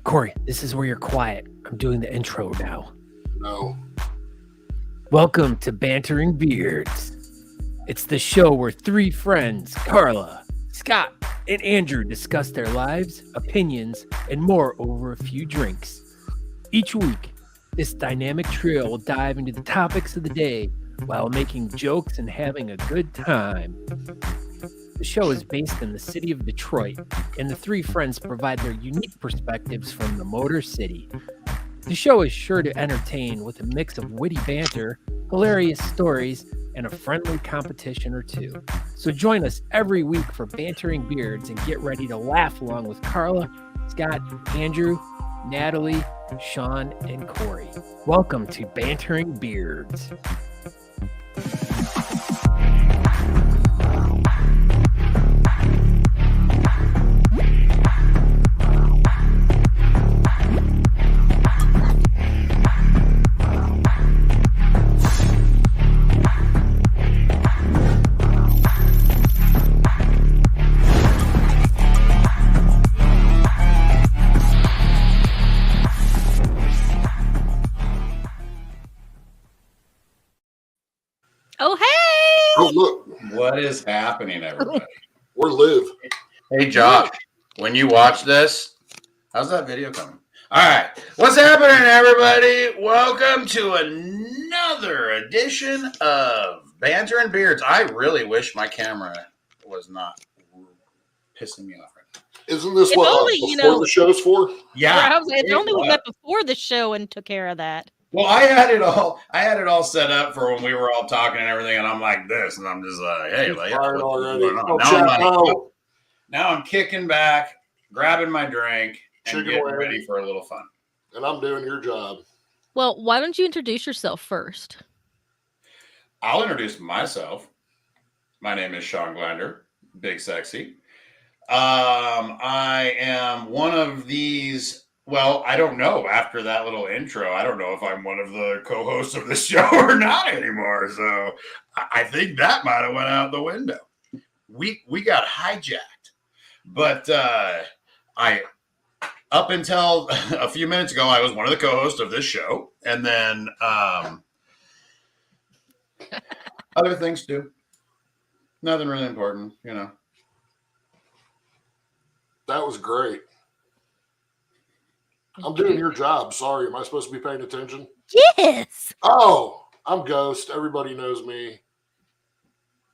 Corey, this is where you're quiet. I'm doing the intro now. No. Welcome to Banterin Beards. It's the show where three friends, Carla, Scott, and Andrew, discuss their lives, opinions, and more over a few drinks. Each week, this dynamic trio will dive into the topics of the day while making jokes and having a good time. The show is based in the city of Detroit, and the three friends provide their unique perspectives from the Motor City. The show is sure to entertain with a mix of witty banter, hilarious stories, and a friendly competition or two. So join us every week for Banterin Beards and get ready to laugh along with Carla, Scott, Andrew, Natalie, Sean, and Corey. Welcome to Banterin Beards. Oh, hey! Oh, look. What is happening, everybody? We're live. Hey, Josh, when you watch this, how's that video coming? All right. What's happening, everybody? Welcome to another edition of Banterin Beards. I really wish my camera was not pissing me off right now. Isn't this If what only, before the show's for? Yeah. If only we met before the show and took care of that. Well, I had it all set up for when we were all talking and everything, and I'm like this, and I'm just like, hey, like, Fired already. Now I'm kicking back, grabbing my drink, and Chicken getting wing. ready for a little fun. And I'm doing your job. Well, why don't you introduce yourself first? I'll introduce myself. My name is Sean Glander, Big Sexy. I am one of these. Well, I don't know. After that little intro, I don't know if I'm one of the co-hosts of the show or not anymore. So I think that might have went out the window. We got hijacked, but I up until a few minutes ago, I was one of the co-hosts of this show, and then other things too. Nothing really important, you know. That was great. I'm doing your job. Sorry, am I supposed to be paying attention? Yes. Oh, I'm Ghost. Everybody knows me.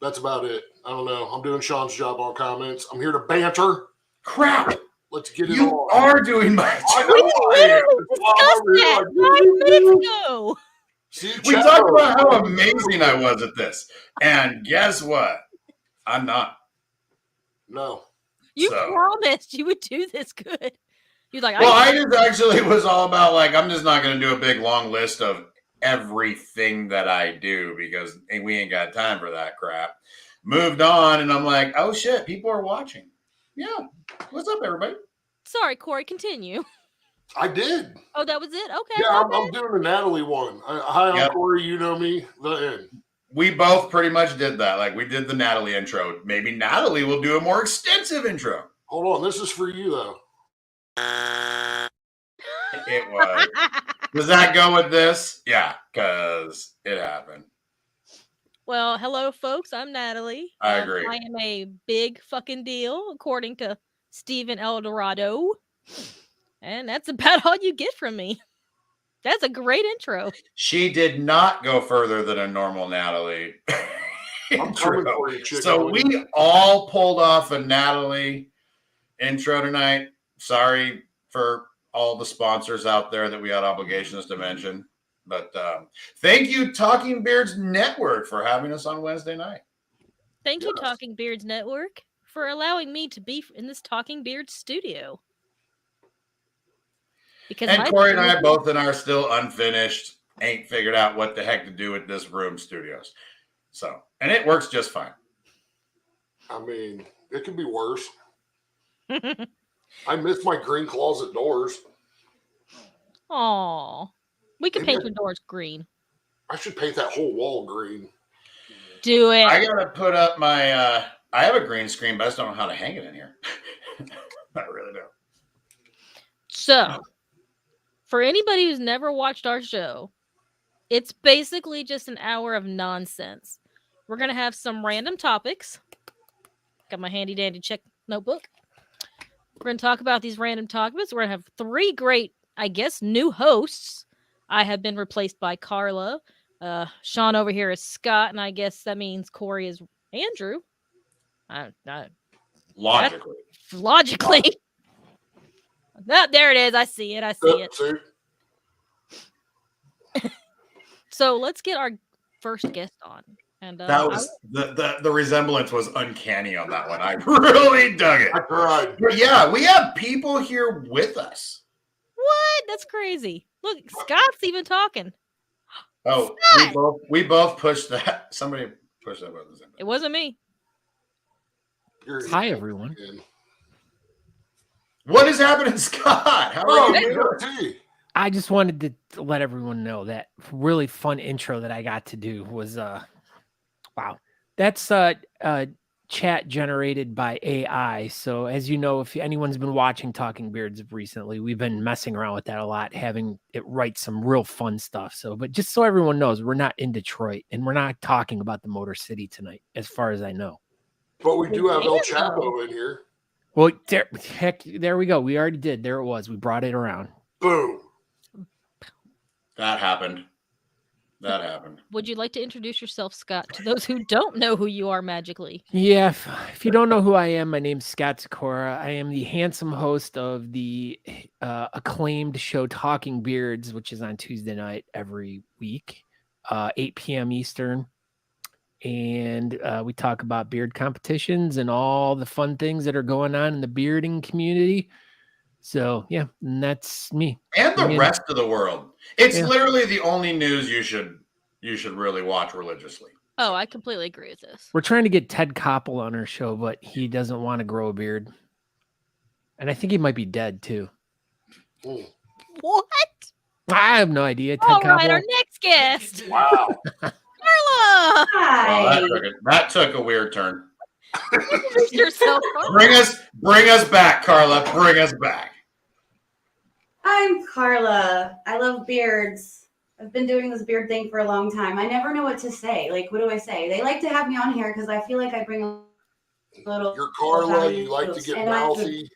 That's about it. I don't know. I'm doing Sean's job on comments. I'm here to banter. Crap! Let's get it You on. are doing my I job. know We literally discussed that 5 minutes ago. See, We Chad, talked about how amazing I was at this. And guess what? I'm not. No. You So- promised you would do this good. You're like, Well, I just actually was all about like, I'm just not going to do a big long list of everything that I do because we ain't got time for that crap. Moved on, and I'm like, oh shit, people are watching. Yeah. What's up, everybody? sorry, Corey, continue. I did. Oh, that was it? Okay. Yeah, my I'm bad. doing the Natalie one. Hi, I'm Yep. Corey. You know me. The end. We both pretty much did that. Like, we did the Natalie intro. Maybe Natalie will do a more extensive intro. Hold on. This is for you, though. It was. Does that go with this? Yeah, because it happened. Well, hello, folks. I'm Natalie. I agree. I am a big fucking deal, according to Steven Eldorado. And that's about all you get from me. That's a great intro. She did not go further than a normal Natalie I'm intro. coming for you, chicken. So we all pulled off a Natalie intro tonight. Sorry for all the sponsors out there that we had obligations to mention. But thank you, Talking Beards Network, for having us on Wednesday night. Thank you, Yes. Talking Beards Network, for allowing me to be in this Talking Beards studio. Because And my Corey and I studio- both are still unfinished, ain't figured out what the heck to do with this room studios. So, and it works just fine. I mean, it could be worse. I miss my green closet doors. Aw. We can Maybe paint your doors green. I should paint that whole wall green. Do it. I gotta put up my. I have a green screen, but I just don't know how to hang it in here. I really don't. So, for anybody who's never watched our show, it's basically just an hour of nonsense. We're going to have some random topics. Got my handy dandy check notebook. We're going to talk about these random topics. We're going to have 3 great, I guess, new hosts. I have been replaced by Carla. Sean over here is Scott, and I guess that means Corey is Andrew. Logically. Logically. Oh, there it is. I see it. See? So let's get our first guest on. And That was the resemblance was uncanny on that one. I really dug it. I cried. But yeah, we have people here with us. What? That's crazy. Look, Scott's even talking. Oh, we both pushed that. Somebody pushed that button. It wasn't me. Hi, everyone. What is happening, Scott? How are you doing? I just wanted to let everyone know that really fun intro that I got to do was wow. That's chat generated by AI. So as you know, if anyone's been watching Talking Beards recently, we've been messing around with that a lot, having it write some real fun stuff. So, but just so everyone knows, we're not in Detroit and we're not talking about the Motor City tonight, as far as I know. But we do have El Chapo in here. Well, there we go. We already did. There it was. We brought it around. Boom. That happened. Would you like to introduce yourself, Scott, to those who don't know who you are magically? Yeah, if you don't know who I am, my name's Scott Sykora. I am the handsome host of the acclaimed show Talking Beards, which is on Tuesday night every week, 8 p.m. Eastern. And we talk about beard competitions and all the fun things that are going on in the bearding community. So, yeah, and that's me. And the rest of the world. It's literally the only news you should really watch religiously. Oh, I completely agree with this. We're trying to get Ted Koppel on our show, but he doesn't want to grow a beard. And I think he might be dead, too. What? I have no idea. Ted All Koppel. right, our next guest. Wow. Carla! Hi. Well, that took a weird turn. Introduce yourself. Bring us back, Carla. Bring us back. I'm Carla. I love beards. I've been doing this beard thing for a long time. I never know what to say. Like, what do I say? They like to have me on here because I feel like I bring a little. You're Carla. You like to get mouthy.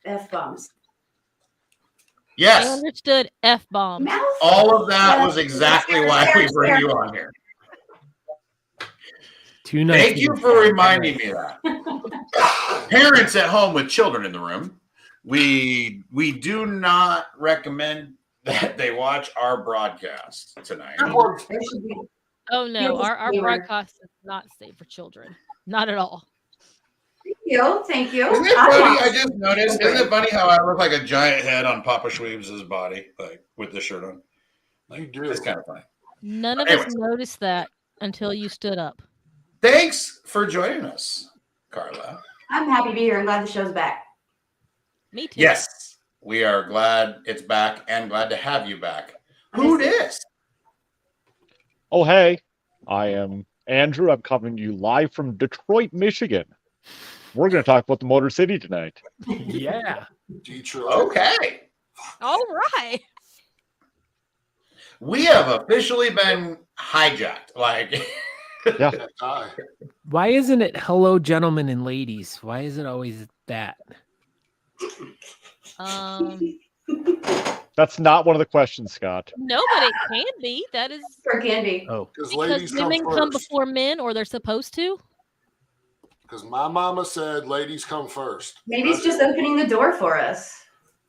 F-bombs. I Yes. understood F-bomb. All of that was exactly why we bring you on here. Thank you for reminding me of that. Parents at home with children in the room, we do not recommend that they watch our broadcast tonight. Oh no, our broadcast is not safe for children. Not at all. Thank you. Isn't it funny? I just noticed. Isn't it funny how I look like a giant head on Papa Schweebs' body, like with the shirt on? You do. It's kind of funny. None of us noticed that until you stood up. Thanks for joining us, Carla. I'm happy to be here. I'm glad the show's back. Me too. Yes, we are glad it's back and glad to have you back. Who dis? Oh, hey, I am Andrew. I'm coming to you live from Detroit, Michigan. We're going to talk about the Motor City tonight. Yeah. Detroit. Okay. All right. We have officially been hijacked. Like, Yeah. Hi. Why isn't it hello, gentlemen and ladies? Why is it always that? That's not one of the questions, Scott. No, but it can be. That is Or can be. Oh, Because because ladies women come come first. before men, or they're supposed to. Because my mama said ladies come first. Maybe it's just opening the door for us.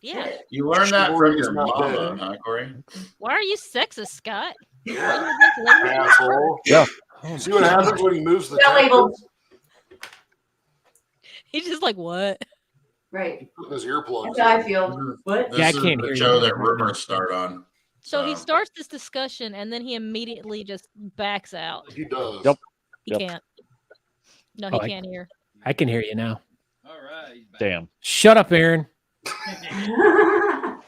Yeah. you learned that from your Not mama, dead. huh, Corey? Why are you sexist, Scott? Yeah. Why are you Asshole. Yeah. See what happens when he moves the Got labeled. tables? He's just like, what? Right. Putting his earplugs That's how I in. feel. What? This Yeah, I is can't the hear show you. that rumors start on. So he starts this discussion and then he immediately just backs out. He does. Yep. He Yep. can't. No, Oh, he can't hear. I can hear you now. All right. he's back. Damn. Shut up, Aaron.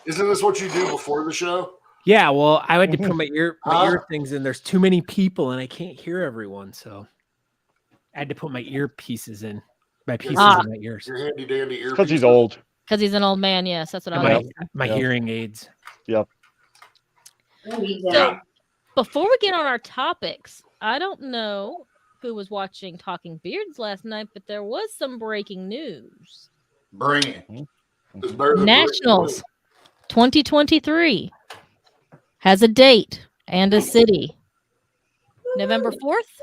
Isn't this what you do before the show? Yeah, well, I had to put my ear Huh? things in. There's too many people and I can't hear everyone. So I had to put my earpieces in. My pieces Ah. in my ears. Your handy dandy ear. Because he's old. Because he's an old man. Yes, that's what And I my was. my Yep. hearing aids. I need So that. before we get on our topics, I don't know who was watching Talking Beards last night, but there was some breaking news. Bring it. It's better than Nationals 2023 has a date and a city. November 4th,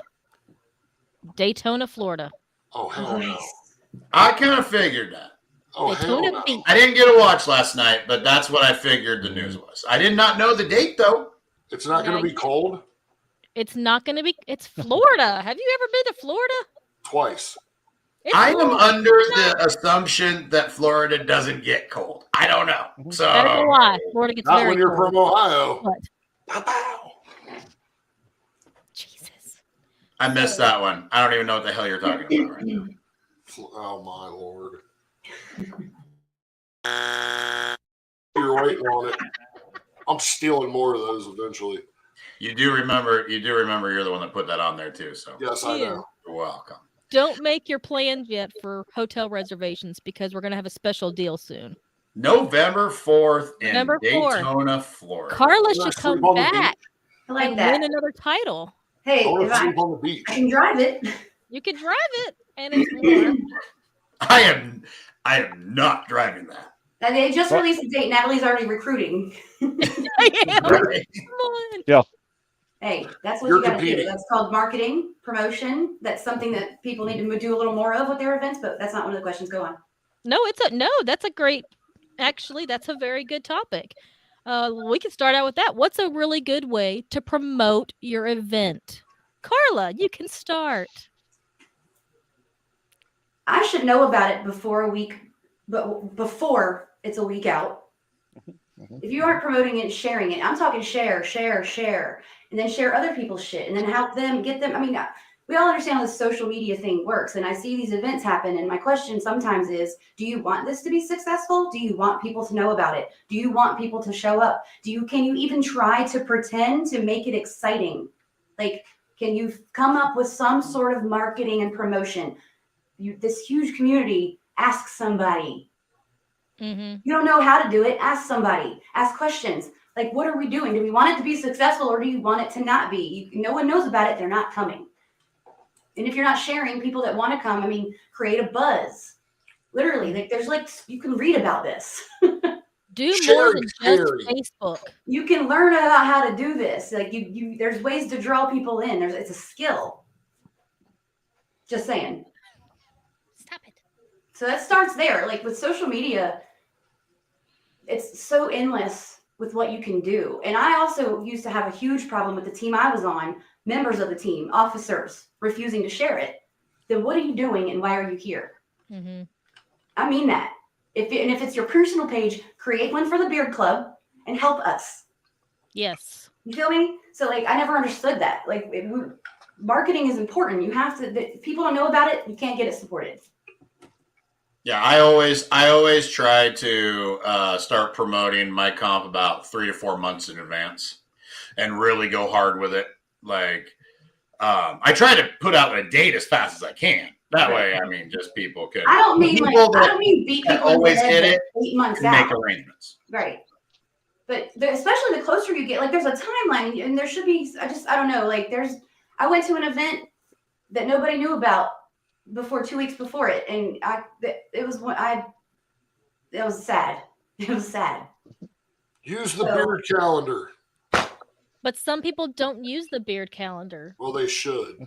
Daytona, Florida. Oh hell no. Nice. I kind of figured that. Oh hell Daytona no. Beach. I didn't get to watch last night, but that's what I figured the news was. I did not know the date, though. It's not going Now to be you- cold It's not going to be. It's Florida. Have you ever been to Florida? twice. It's I am Florida. under the assumption that Florida doesn't get cold. I don't know. So That is a lie. Florida gets Not very when you're cold. from Ohio. But Pow, pow. Jesus. I missed that one. I don't even know what the hell you're talking about right now. Oh my lord. You're waiting on it. I'm stealing more of those eventually. You do remember you're the one that put that on there too. So Yes, I Yeah. know. you're welcome. Don't make your plans yet for hotel reservations because we're going to have a special deal soon. November 4th in November 4th. Daytona, Florida. Carla Can I should come sleep on the back I like and that. win another title. Hey, I want if to I, sleep on the beach. I can drive it. You can drive it, and it's warm. I am not driving that. And they just What? released a date. Natalie's already recruiting. I am. Right. Come on. Hey, that's what You're you got to do. competing. That's called marketing, promotion. That's something that people need to do a little more of with their events, but that's not one of the questions. Go on. No, that's a great. Actually, that's a very good topic. We can start out with that. What's a really good way to promote your event? Carla, you can start. I should know about it before a week, but before it's a week out. If you aren't promoting it, sharing it, I'm talking share, and then share other people's shit, and then help them get them. I mean, we all understand how the social media thing works, and I see these events happen. And my question sometimes is, do you want this to be successful? Do you want people to know about it? Do you want people to show up? Can you even try to pretend to make it exciting? Like, can you come up with some sort of marketing and promotion? This huge community, ask somebody. Mm-hmm. You don't know how to do it, ask somebody. Ask questions. Like, what are we doing? Do we want it to be successful or do you want it to not be? No one knows about it. They're not coming. And if you're not sharing, people that want to come, I mean, create a buzz. Literally, you can read about this. Do Share more than and just carry. Facebook. You can learn about how to do this. Like there's ways to draw people in. It's a skill. Just saying. Stop it. So that starts there. Like with social media, it's so endless with what you can do. And I also used to have a huge problem with the team I was on, members of the team, officers refusing to share it. Then what are you doing and why are you here? Mm-hmm. I mean that. If it's your personal page, create one for the Beard Club and help us. Yes. You feel me? So like, I never understood that. Like marketing is important. You have to, if people don't know about it, you can't get it supported. Yeah, I always try to start promoting my comp about 3 to 4 months in advance and really go hard with it. Like, I try to put out a date as fast as I can. That way, I mean, just people can. I don't mean beat that people in the always head hit like 8 months can make out. arrangements. Right. But especially the closer you get, like there's a timeline and there should be, I don't know, like I went to an event that nobody knew about before 2 weeks before it. And it was sad. It was sad. Use the beard calendar. But some people don't use the beard calendar. Well, they should.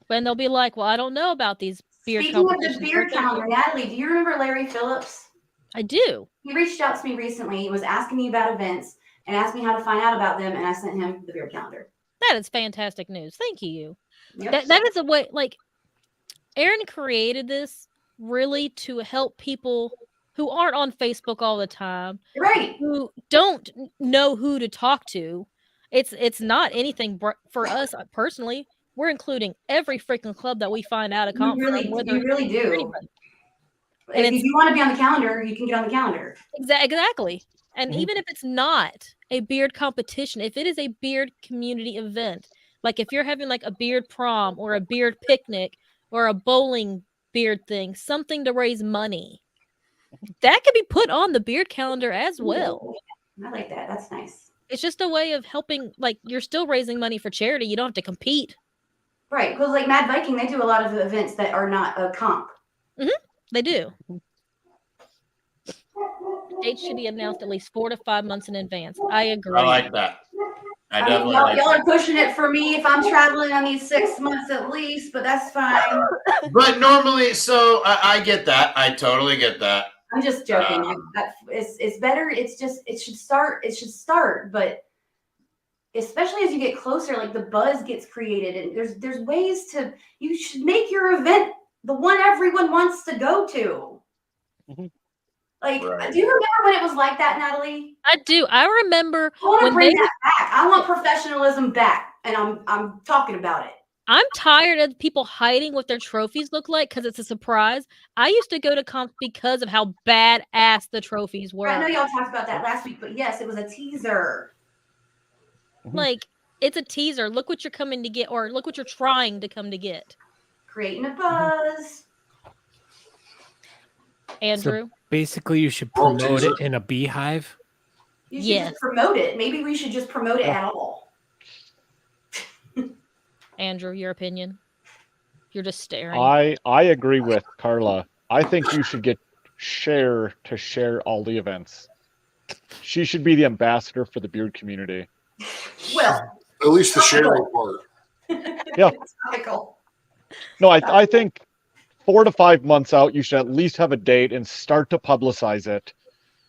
And they'll be like, well, I don't know about these beard Speaking of the competitions. beard calendar, Natalie, do you remember Larry Phillips? I do. He reached out to me recently. He was asking me about events and asked me how to find out about them. And I sent him the beard calendar. That is fantastic news. Thank you. Yep. That is a way, like, Aaron created this really to help people who aren't on Facebook all the time, Right. who don't know who to talk to. It's not anything for us personally. We're including every freaking club that we find out a comp You really from. do. Anybody. If you want to be on the calendar, you can get on the calendar. Exactly. And Mhm. even if it's not a beard competition, if it is a beard community event, like if you're having like a beard prom or a beard picnic or a bowling beard thing, something to raise money. That could be put on the beard calendar as well. I like that. That's nice. It's just a way of helping, like, you're still raising money for charity. You don't have to compete. Right, because like Mad Viking, they do a lot of events that are not a comp. They do. Dates should be announced at least 4 to 5 months in advance. I agree. I like that. I I mean, definitely y'all, like y'all that. are pushing it for me if I'm traveling on these 6 months at least, but that's fine. But normally, so I get that. I totally get that. I'm just joking. It's better. It's just it should start. It should start, but especially as you get closer, like the buzz gets created, and there's ways to. You should make your event the one everyone wants to go to. Mhm. Like, Right. do you remember when it was like that, Natalie? I do. I remember I want to when bring they that back. I want professionalism back, and I'm talking about it. I'm tired of people hiding what their trophies look like because it's a surprise. I used to go to comps because of how badass the trophies were. I know y'all talked about that last week, but yes, it was a teaser. Like, it's a teaser. Look what you're coming to get, or look what you're trying to come to get. Creating a buzz. Andrew, Basically, you should Oh, promote teaser. it in a beehive. You should Yes. just promote it. Maybe we should just promote it at all. Andrew, your opinion? You're just staring. I agree with Carla. I think you should get Cher to share all the events. She should be the ambassador for the beard community. Well, At least the sharing part. Yeah. it's topical. No, I think 4 to 5 months out, you should at least have a date and start to publicize it.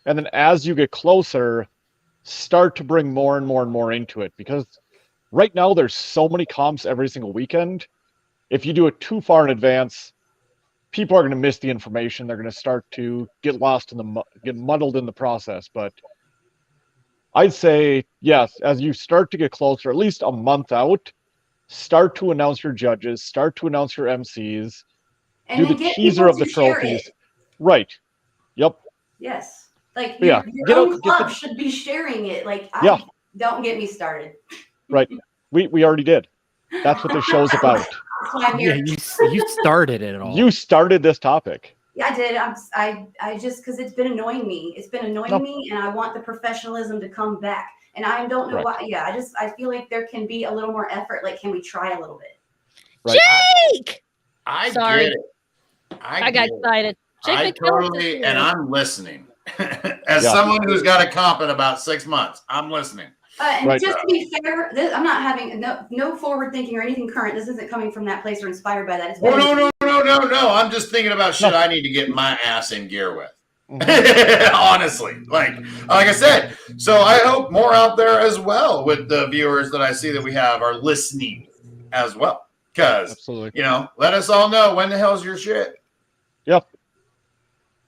And then as you get closer, start to bring more and more and more into it. Because right now there's so many comps every single weekend. If you do it too far in advance, people are going to miss the information. They're going to start to get lost in get muddled in the process. But I'd say, yes, as you start to get closer, at least a month out, start to announce your judges, start to announce your MCs, And do then the get teaser people of the to share trophies. it. Right. Yep. Yes. Like But yeah, your get own out- get club the- should be sharing it. Like, Yeah. Don't get me started. Right. We already did. That's what the show's about. That's why I'm Yeah, here. you started it all. You started this topic. Yeah, I did. I just because it's been annoying me. It's been annoying No. me, and I want the professionalism to come back. And I don't know Right. why. Yeah, I feel like there can be a little more effort. Like, can we try a little bit? Right. Jake! I Sorry. get it. I got get it. excited. Jake I McKellis is totally, here. and I'm listening. As Yeah. someone who's got a comp in about 6 months, I'm listening. And Right. just to be fair, I'm not having no forward thinking or anything current. This isn't coming from that place or inspired by that. It's Oh, been- no. I'm just thinking about shit No. I need to get my ass in gear with. Mhm. Honestly, like I said, so I hope more out there as well with the viewers that I see that we have are listening as well. Because, Absolutely. let us all know when the hell's your shit. Yep.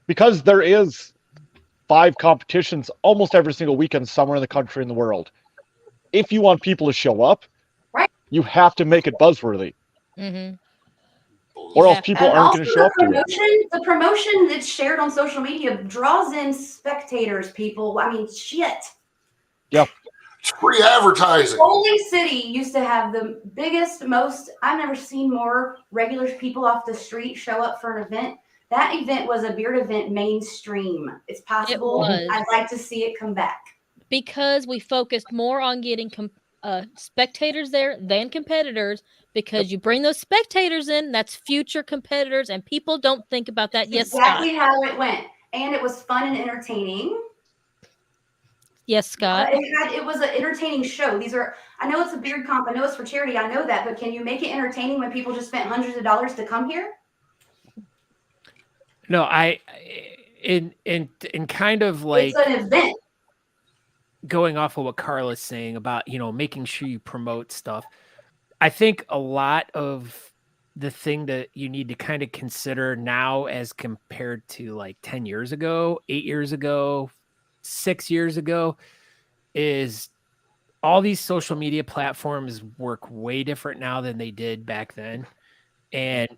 Because there is 5 competitions almost every single weekend somewhere in the country and the world. If you want people to show up, Right. you have to make it buzzworthy, Mhm. or else Yeah. people And aren't also going to show up to it. the promotion that's shared on social media draws in spectators, people. I mean, shit. It's free advertising. Bowling City used to have the biggest, I've never seen more regular people off the street show up for an event. That event was a beard event mainstream. It's possible. was. I'd like to see it come back. Because we focused more on getting spectators there than competitors, because you bring those spectators in, that's future competitors, and people don't think about that. Yes, Exactly Scott. how it went. And it was fun and entertaining. Yes, Scott. It was an entertaining show. I know it's a beard comp. I know it's for charity. I know that. But can you make it entertaining when people just spent hundreds of dollars to come here? No, in kind of like It's an event. going off of what Carla's saying about, making sure you promote stuff. I think a lot of the thing that you need to kind of consider now as compared to like 10 years ago, 8 years ago, 6 years ago, is all these social media platforms work way different now than they did back then. And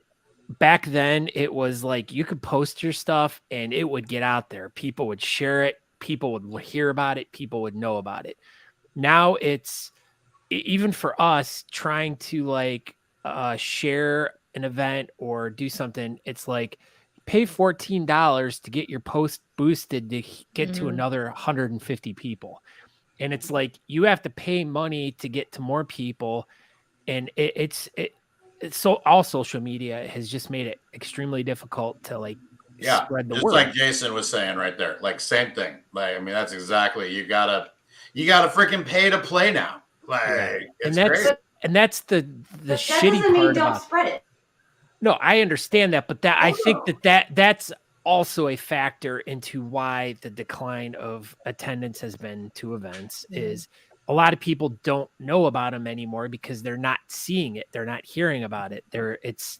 back then it was like you could post your stuff and it would get out there. People would share it. People would hear about it. People would know about it. Now it's even for us trying to share an event or do something, it's like pay $14 to get your post boosted to get to another 150 people. And it's like you have to pay money to get to more people. And it's so all social media has just made it extremely difficult to like spread the just word. like Jason was saying right there, like same thing. Like, I mean, that's exactly, you gotta freaking pay to play now. Like, it's great. And that's the That shitty doesn't mean part don't about spread it. No, I understand that, but I think that's also a factor into why the decline of attendance has been to events is a lot of people don't know about them anymore because they're not seeing it, they're not hearing about it. It's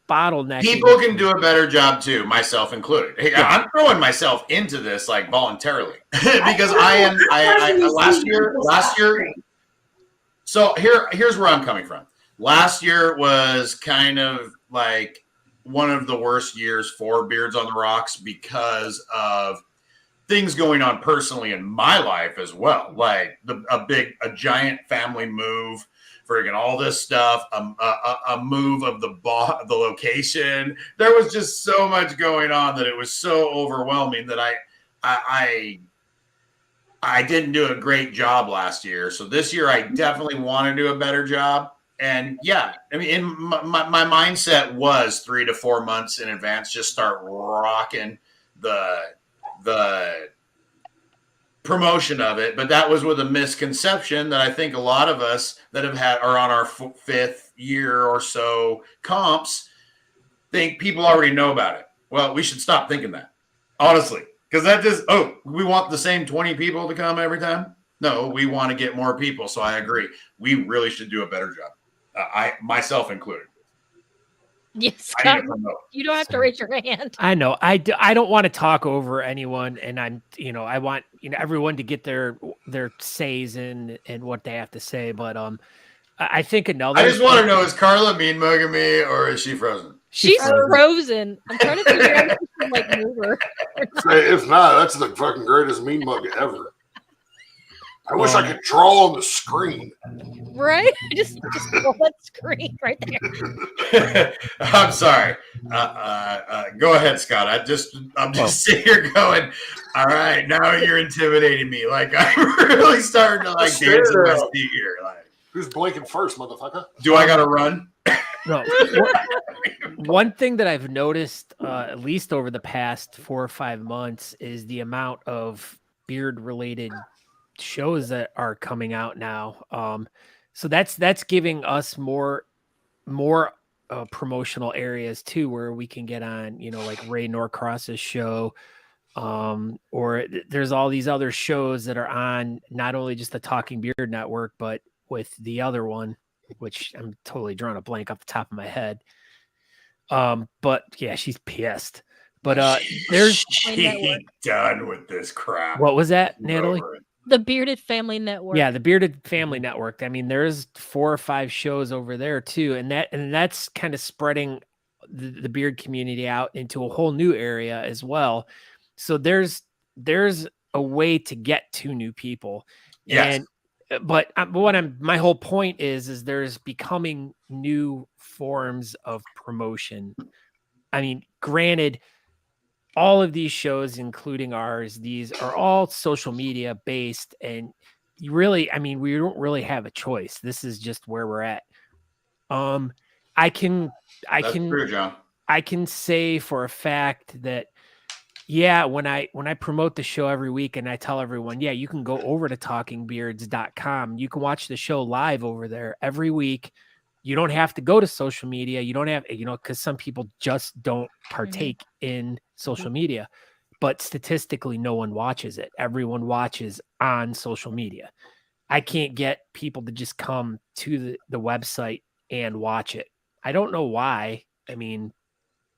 bottlenecking. People can do a better job too, myself included. Hey, I'm throwing myself into this like voluntarily because I last year. So here's where I'm coming from. Last year was kind of like one of the worst years for Beards on the Rocks because of things going on personally in my life as well. Like a giant family move, friggin' all this stuff, a move of the location. There was just so much going on that it was so overwhelming that I didn't do a great job last year. So this year I definitely want to do a better job. And yeah, I mean, my mindset was 3 to 4 months in advance, just start rocking the promotion of it. But that was with a misconception that I think a lot of us that are on our 5th year or so comps think people already know about it. Well, we should stop thinking that, honestly, because that just, we want the same 20 people to come every time. No, we want to get more people. So I agree. We really should do a better job. I myself included. Yes, Scott, you don't have to raise your hand. I know. I don't want to talk over anyone, and I want everyone to get their says in and what they have to say. But I think another. I just want to know: is Carla mean mugging me, or is she frozen? She's frozen. I'm trying to figure out if she can like move her. If not, that's the fucking greatest mean mug ever. I wish I could draw on the screen. Right? Just pull that screen right there. I'm sorry. Go ahead, Scott. I'm just sitting here going, all right, now you're intimidating me. Like, I'm really starting to like dance in my seat here. Like, who's blinking first, motherfucker? Do I gotta run? No. One thing that I've noticed, at least over the past 4 or 5 months, is the amount of beard-related shows that are coming out now. So that's giving us more promotional areas too, where we can get on, like Ray Norcross's show, or there's all these other shows that are on not only just the Talking Beard Network, but with the other one, which I'm totally drawing a blank off the top of my head. But yeah, she's pissed. But there's done with this crap. What was that, Natalie? The Bearded Family Network. Yeah, the Bearded Family Network. I mean, there's 4 or 5 shows over there too, and that's kind of spreading the beard community out into a whole new area as well. So there's a way to get to new people. Yes. But my whole point is there's becoming new forms of promotion. I mean, granted, all of these shows, including ours, these are all social media based, and we don't really have a choice. This is just where we're at. That's true, John. I can say for a fact that, yeah, when I promote the show every week and I tell everyone, yeah, you can go over to talkingbeards.com. You can watch the show live over there every week. You don't have to go to social media. You don't have, because some people just don't partake in social media, but statistically, no one watches it. Everyone watches on social media. I can't get people to just come to the website and watch it. I don't know why. I mean,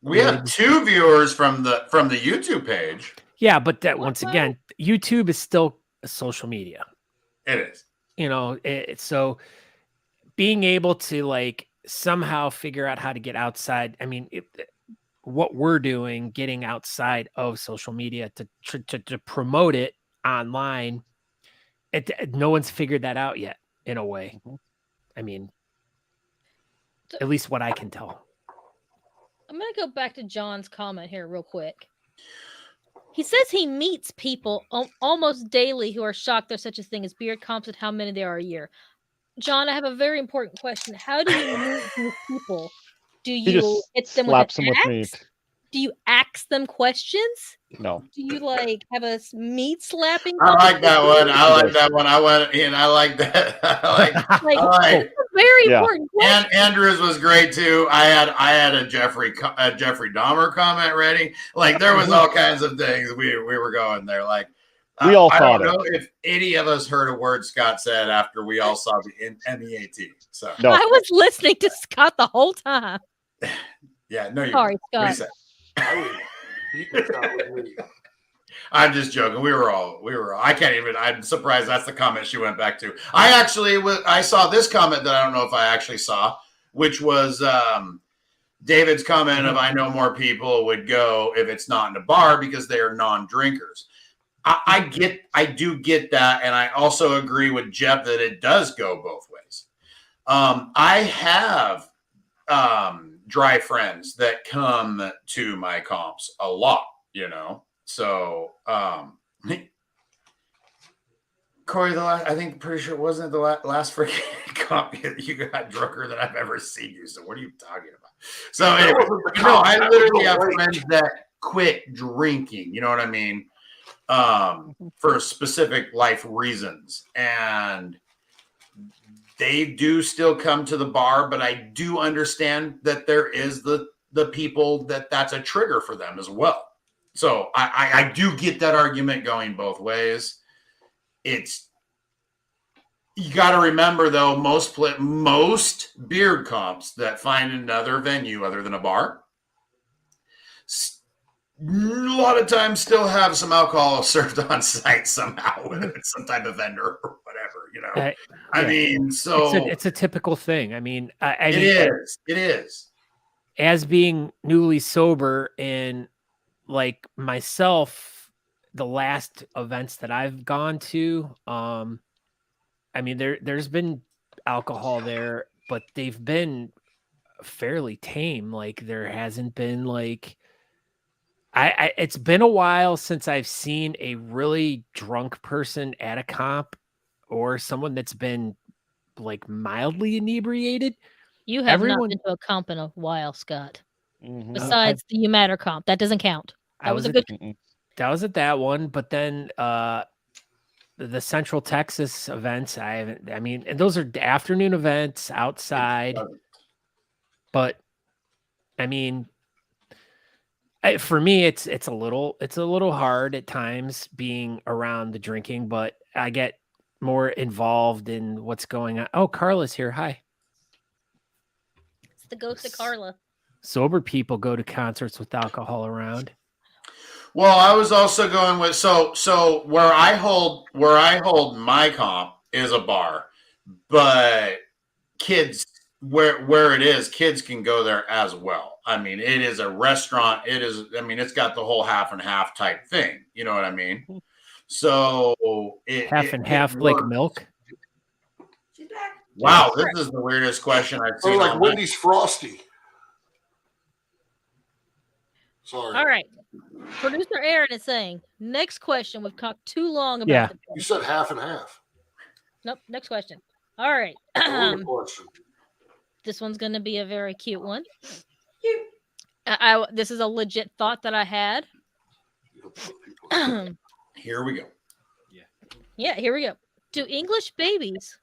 we have 2 viewers from the YouTube page. Yeah, but that once again, YouTube is still a social media. It is. So being able to like somehow figure out how to get outside. I mean, what we're doing, getting outside of social media to promote it online. No one's figured that out yet in a way. I mean, At least what I can tell. I'm going to go back to John's comment here real quick. He says he meets people almost daily who are shocked there's such a thing as beard comps and how many there are a year. John, I have a very important question. How do you meet these people? Do He you just hit them with slaps an them with axe? meat. Do you ask them questions? No. Do you have a meat slapping? I like that one. I He like does. that one. I went in. I like that. I Like, like. that's a very Yeah. important question. And Andrews was great too. I had a Jeffrey Dahmer comment ready. Like there was all kinds of things we were going there. Like We all I don't thought know if any of us heard a word Scott said after we all saw the MEAT. So No. I was listening to Scott the whole time. yeah, no, you. Sorry, What do you Scott. say? I would beat the Scott with me. I'm just joking. We were all. I can't even. I'm surprised that's the comment she went back to. I saw this comment that I don't know if I actually saw, which was David's comment of I know more people would go if it's not in a bar because they are non-drinkers. I do get that, and I also agree with Jeff that it does go both ways. I have dry friends that come to my comps a lot, So, Corey, I think pretty sure wasn't the last freaking comp you got drunker than I've ever seen you. So, what are you talking about? So, anyway, no, I literally have friends that quit drinking. You know what I mean? For specific life reasons, and they do still come to the bar, but I do understand that there is the people that's a trigger for them as well. So I do get that argument going both ways. You got to remember though, most beard comps that find another venue other than a bar, a lot of times still have some alcohol served on site somehow, whether it's some type of vendor or whatever, I mean, so it's a typical thing. I mean, it is. As being newly sober and like myself, the last events that I've gone to, I mean, there's been alcohol there, but they've been fairly tame. Like there hasn't been like, it's been a while since I've seen a really drunk person at a comp or someone that's been like mildly inebriated. You have not been to a comp in a while, Scott. Mhm. Besides the You Matter comp, that doesn't count. That was a good. That was at that one, but then the Central Texas events, and those are afternoon events outside. But I mean, for me, it's a little hard at times being around the drinking, but I get more involved in what's going on. Oh, Carla's here. Hi. It's the ghost of Carla. Sober people go to concerts with alcohol around. Well, I was also going with so where I hold my comp is a bar, but kids where it is, kids can go there as well. I mean, it is a restaurant. It's got the whole half and half type thing. You know what I mean? So half and half like milk. She's back. Wow, this is the weirdest question I've seen. Like Wendy's Frosty. Sorry. All right. Producer Aaron is saying, next question. We've talked too long about Yeah. You said half and half. Nope. Next question. All right. Question. This one's going to be a very cute one. Cute. This is a legit thought that I had. Here we go. Yeah, here we go. Do English babies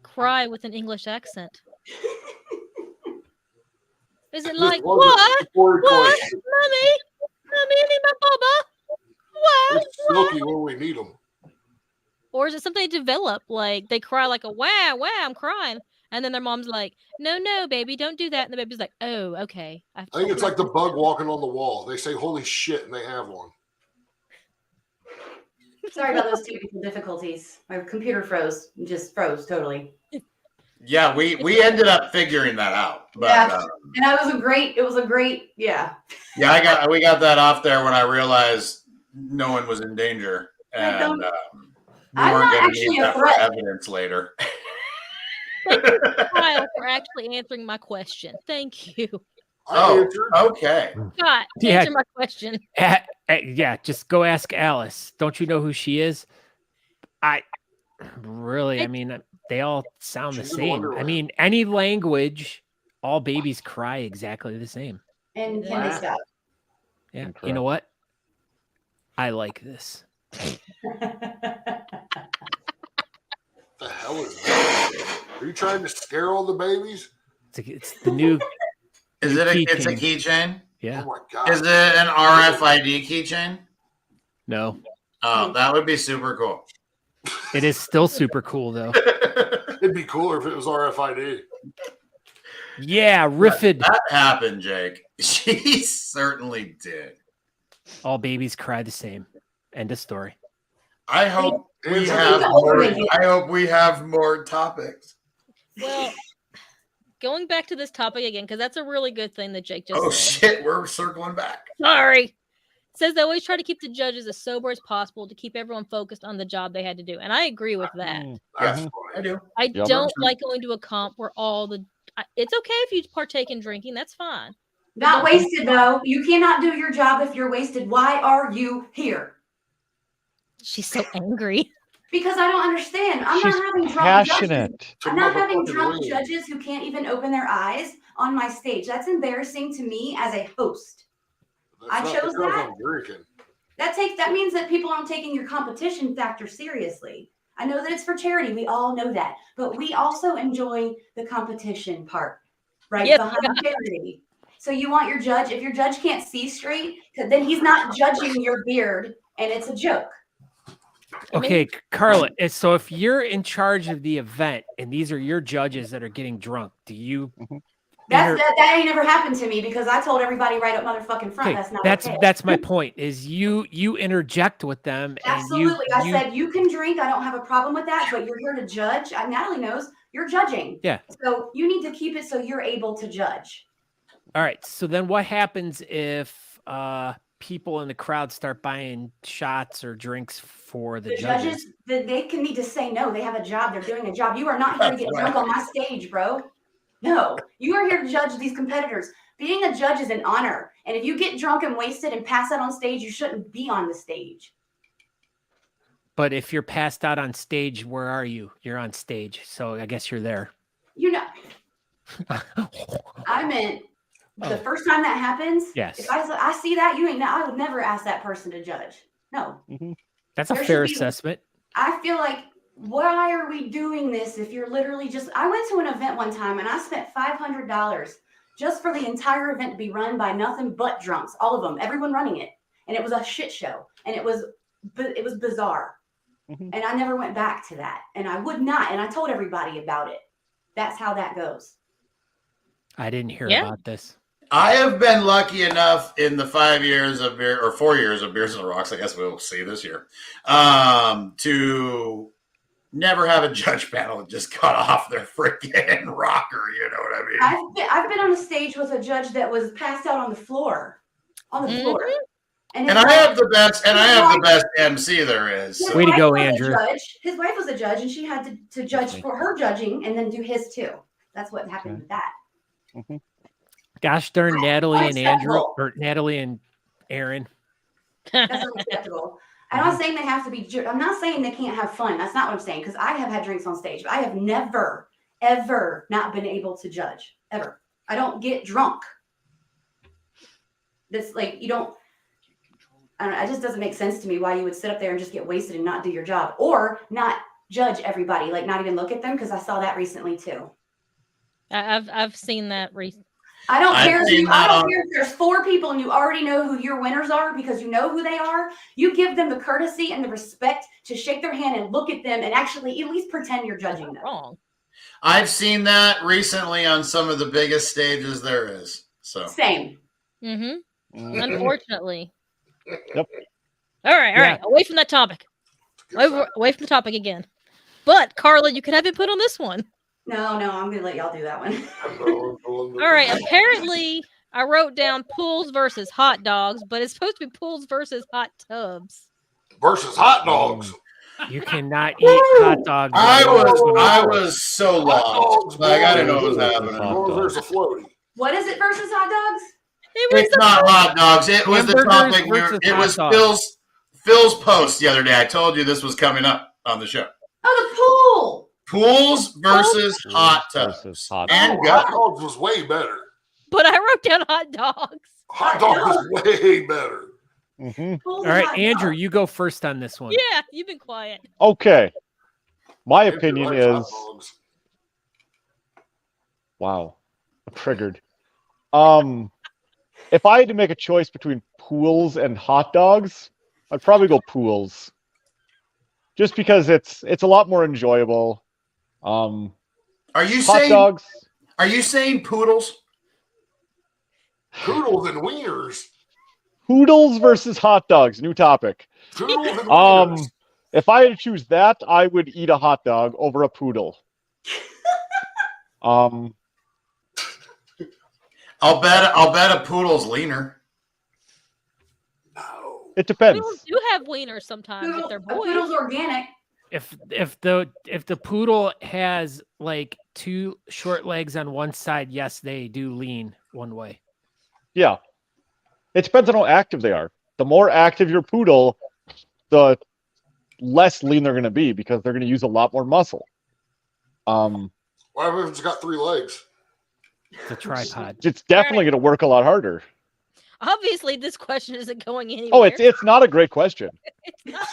cry with an English accent? Is it like, what? What? Mommy, I need my baba. What? Silky when we need them. Or is it something they develop? Like they cry like a wow, I'm crying. And then their mom's like, no, baby, don't do that. And the baby's like, oh, okay. I think it's like the bug walking on the wall. They say, holy shit, and they have one. Sorry about those technical difficulties. My computer froze. Just froze totally. Yeah, we ended up figuring that out. But, yeah, and that was a great, yeah. Yeah, we got that off there when I realized no one was in danger, and we I'm weren't not going to actually need a that for threat. evidence later. thank you, Kyle, for actually answering my question. Thank you. I answered. Okay. Scott, Yeah. answer my question. Yeah, just go ask Alice. Don't you know who she is? I mean, they all sound the She's in same. I Wonderland. mean, any language, all babies cry exactly the same. And can they stop? Yeah. Incorrect. You know what? I like this. The hell is that? Are you trying to scare all the babies? It's the new. Is it Keychain. it's a keychain? Yeah. Oh my god! Is it an RFID keychain? No, Oh, that would be super cool. it is still super cool though. It'd be cooler if it was RFID. Yeah, Riffid. That happened, Jake. She certainly did. All babies cry the same. End of story. I hope we Andrew, have the more. overrated. I hope we have more topics. Well, going back to this topic again, because that's a really good thing that Jake just Oh said. shit, we're circling back. Sorry. It says they always try to keep the judges as sober as possible to keep everyone focused on the job they had to do. And I agree with that. That's Mhm. I do. I Yep. don't like going to a comp where it's okay if you partake in drinking. That's fine. Not wasted though. You cannot do your job if you're wasted. Why are you here? She's so angry. Because I don't understand. I'm She's not having drunk judges. passionate. to I'm not having motherfucking drunk win. judges who can't even open their eyes on my stage. That's embarrassing to me as a host. That's I not chose because that. I'm drinking. That means that people aren't taking your competition factor seriously. I know that it's for charity. We all know that. But we also enjoy the competition part, right? Yes, Behind charity. So you want your judge, if your judge can't see straight, then he's not judging your beard and it's a joke. Okay, Carla. So if you're in charge of the event and these are your judges that are getting drunk, do you? That ain't never happened to me because I told everybody right up motherfucking front. Okay, That's not okay. that's my point. Is you interject with them? Absolutely. I said you can drink. I don't have a problem with that, but you're here to judge. Natalie knows you're judging. Yeah. So you need to keep it so you're able to judge. All right. So then, what happens if people in the crowd start buying shots or drinks for the judges? They can need to say no. They have a job. They're doing a job. You are not here to get drunk on my stage, bro. No, you are here to judge these competitors. Being a judge is an honor. And if you get drunk and wasted and pass out on stage, you shouldn't be on the stage. But if you're passed out on stage, where are you? You're on stage. So I guess you're there. You know, I meant the first time that happens. Yes. If I see that, I would never ask that person to judge. No. That's a There fair should be- assessment. I feel like, why are we doing this if you're literally I went to an event one time and I spent $500 just for the entire event to be run by nothing but drunks, all of them, everyone running it. And it was a shit show. And it was bizarre. Mhm. And I never went back to that. And I would not. And I told everybody about it. That's how that goes. I didn't hear Yeah. about this. I have been lucky enough in the 5 years of beer, or 4 years of Beers on the Rocks, I guess we'll see this year, to never have a judge panel that just cut off their freaking rocker. You know what I mean? I've been on a stage with a judge that was passed out on the floor. Mhm. And And I have the best, MC there is. his So. Way to wife go, was a Andrew. judge. His wife was a judge, and she had to judge for her judging and then do his too. That's what happened with that. Gosh darn Natalie and Andrew, Unacceptable. or Natalie and Aaron. That's unacceptable. I'm not saying they have to be. I'm not saying they can't have fun. That's not what I'm saying. Because I have had drinks on stage, but I have never, ever not been able to judge. Ever. I don't get drunk. This like you don't. I don't know, it just doesn't make sense to me why you would sit up there and just get wasted and not do your job or not judge everybody, like not even look at them. Because I saw that recently too. I've seen that recently. I don't I've care. seen I that don't on- care if there's 4 people and you already know who your winners are because you know who they are. You give them the courtesy and the respect to shake their hand and look at them and actually at least pretend you're judging them. Wrong. I've seen that recently on some of the biggest stages there is. So Same. Mm-hmm. Unfortunately. Yep. All right. Away from that topic. Away from the topic again. But Carla, you could have input on this one. No, I'm gonna let y'all do that one. All right. Apparently, I wrote down pools versus hot dogs, but it's supposed to be pools versus hot tubs. Versus hot dogs. You cannot eat hot dogs. I Oh, was so Hot lost. dogs, Like I didn't know what was boy. happening. Hot Or dogs. there's a floaty. What is it versus hot dogs? It was It's not hot dogs. It was the Hamburgers topic. versus It hot was dogs. Phil's post the other day. I told you this was coming up on the show. Oh, the pool. Pools versus hot tubs. Versus hot And Oh, go. hot dogs was way better. but I wrote down hot dogs. Hot dogs was way better. Mhm. Pool All and right, hot Andrew, dogs. you go first on this one. Yeah, you've been quiet. Okay. My Andrew opinion likes hot is dogs. wow. I'm triggered. If I had to make a choice between pools and hot dogs, I'd probably go pools. Just because it's a lot more enjoyable. Are you Hot saying? dogs. Are you saying poodles? Poodles and wieners. Poodles versus hot dogs. New topic. Poodles and wieners. If I had to choose that, I would eat a hot dog over a poodle. I'll bet a poodle's leaner. No. It depends. Poodles do have wieners sometimes if they're A boys. poodle's organic. If the poodle has like two short legs on one side, yes, they do lean one way. Yeah. It depends on how active they are. The more active your poodle, the less lean they're going to be because they're going to use a lot more muscle. Why if it's got 3 legs? The tripod. It's definitely going to work a lot harder. Obviously, this question isn't going anywhere. Oh, it's not a great question. It's not.